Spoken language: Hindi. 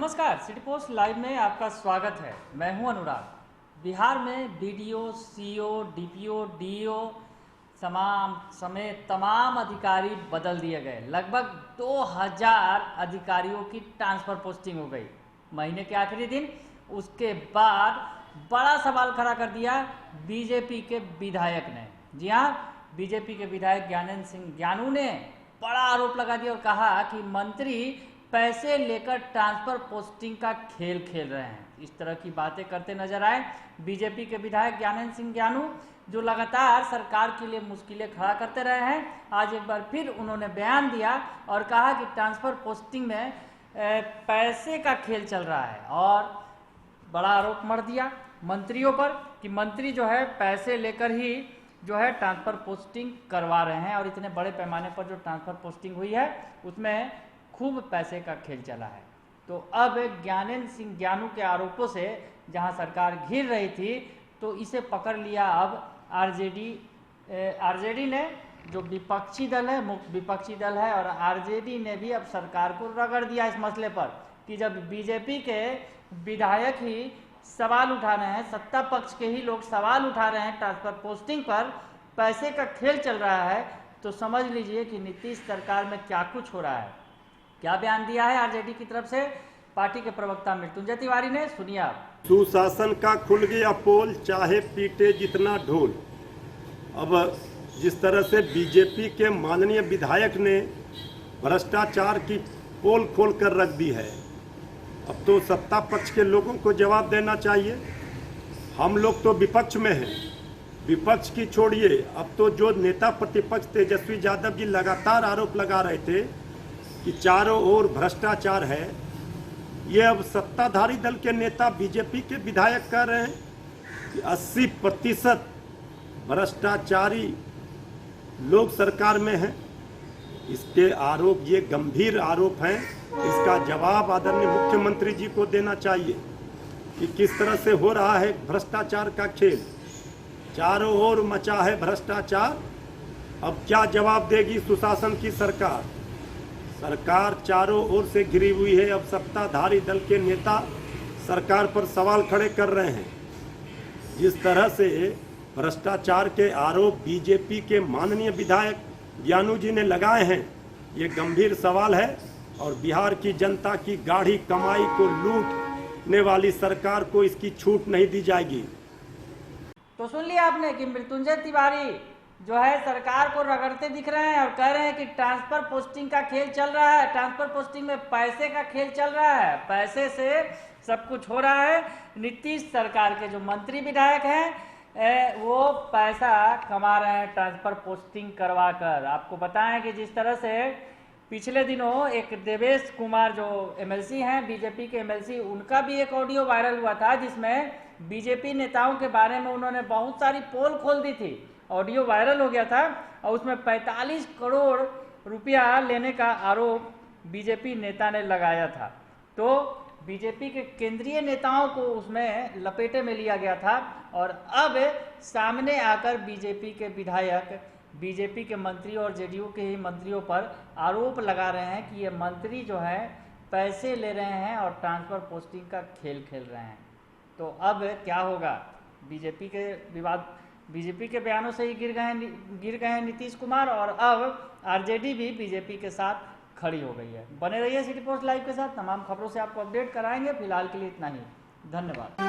नमस्कार, सिटी पोस्ट लाइव में आपका स्वागत है। मैं हूं अनुराग। बिहार में बीडीओ, सीओ, डीपीओ, डीईओ समेत तमाम अधिकारी बदल दिए गए। लगभग 2000 अधिकारियों की ट्रांसफ़र पोस्टिंग हो गई महीने के आखिरी दिन। उसके बाद बड़ा सवाल खड़ा कर दिया बीजेपी के विधायक ने। जी हाँ, बीजेपी के विधायक ज्ञानेंद्र सिंह ज्ञानू ने बड़ा आरोप लगा दिया और कहा कि मंत्री पैसे लेकर ट्रांसफर पोस्टिंग का खेल खेल रहे हैं। इस तरह की बातें करते नजर आए बीजेपी के विधायक ज्ञानेंद्र सिंह ज्ञानू, जो लगातार सरकार के लिए मुश्किलें खड़ा करते रहे हैं। आज एक बार फिर उन्होंने बयान दिया और कहा कि ट्रांसफर पोस्टिंग में पैसे का खेल चल रहा है और बड़ा आरोप मढ़ दिया मंत्रियों पर कि मंत्री जो है पैसे लेकर ही जो है ट्रांसफ़र पोस्टिंग करवा रहे हैं और इतने बड़े पैमाने पर जो ट्रांसफ़र पोस्टिंग हुई है उसमें खूब पैसे का खेल चला है। तो अब ज्ञानेंद्र सिंह ज्ञानू के आरोपों से जहां सरकार घिर रही थी तो इसे पकड़ लिया अब आरजेडी ने, जो विपक्षी दल है, मुख्य विपक्षी दल है। और आरजेडी ने भी अब सरकार को रगड़ दिया इस मसले पर कि जब बीजेपी के विधायक ही सवाल उठा रहे हैं, सत्ता पक्ष के ही लोग सवाल उठा रहे हैं ट्रांसफर पोस्टिंग पर, पैसे का खेल चल रहा है, तो समझ लीजिए कि नीतीश सरकार में क्या कुछ हो रहा है। क्या बयान दिया है आरजेडी की तरफ से पार्टी के प्रवक्ता मृत्युंजय तिवारी ने, सुनिए आप। सुशासन का खुल गया पोल, चाहे पीटे जितना ढोल। अब जिस तरह से बीजेपी के माननीय विधायक ने भ्रष्टाचार की पोल खोल कर रख दी है, अब तो सत्ता पक्ष के लोगों को जवाब देना चाहिए। हम लोग तो विपक्ष में हैं, विपक्ष की छोड़िए, अब तो जो नेता प्रतिपक्ष तेजस्वी यादव जी लगातार आरोप लगा रहे थे कि चारों ओर भ्रष्टाचार है, ये अब सत्ताधारी दल के नेता बीजेपी के विधायक कह रहे हैं कि 80% भ्रष्टाचारी लोग सरकार में हैं। इसके आरोप, ये गंभीर आरोप हैं। इसका जवाब आदरणीय मुख्यमंत्री जी को देना चाहिए कि किस तरह से हो रहा है भ्रष्टाचार का खेल। चारों ओर मचा है भ्रष्टाचार। अब क्या जवाब देगी सुशासन की सरकार? सरकार चारों ओर से घिरी हुई है। अब सत्ताधारी दल के नेता सरकार पर सवाल खड़े कर रहे हैं। जिस तरह से भ्रष्टाचार के आरोप बीजेपी के माननीय विधायक ज्ञानू जी ने लगाए हैं, ये गंभीर सवाल है और बिहार की जनता की गाढ़ी कमाई को लूटने वाली सरकार को इसकी छूट नहीं दी जाएगी। तो सुन लिया आपने कि मृत्युंजय तिवारी जो है सरकार को रगड़ते दिख रहे हैं और कह रहे हैं कि ट्रांसफर पोस्टिंग का खेल चल रहा है, ट्रांसफर पोस्टिंग में पैसे का खेल चल रहा है, पैसे से सब कुछ हो रहा है। नीतीश सरकार के जो मंत्री विधायक हैं वो पैसा कमा रहे हैं ट्रांसफर पोस्टिंग करवा कर। आपको बताएं कि जिस तरह से पिछले दिनों एक देवेश कुमार जो एमएलसी हैं, बीजेपी के एमएलसी, उनका भी एक ऑडियो वायरल हुआ था जिसमें बीजेपी नेताओं के बारे में उन्होंने बहुत सारी पोल खोल दी थी। ऑडियो वायरल हो गया था और उसमें 45 करोड़ रुपया लेने का आरोप बीजेपी नेता ने लगाया था। तो बीजेपी के केंद्रीय नेताओं को उसमें लपेटे में लिया गया था और अब सामने आकर बीजेपी के विधायक, बीजेपी के मंत्री और जेडीयू के ही मंत्रियों पर आरोप लगा रहे हैं कि ये मंत्री जो है पैसे ले रहे हैं और ट्रांसफर पोस्टिंग का खेल खेल रहे हैं। तो अब क्या होगा? बीजेपी के बयानों से ही गिर गए हैं नीतीश कुमार और अब आरजेडी भी बीजेपी के साथ खड़ी हो गई है। बने रहिए सिटी पोस्ट लाइव के साथ, तमाम खबरों से आपको अपडेट कराएंगे। फिलहाल के लिए इतना ही, धन्यवाद।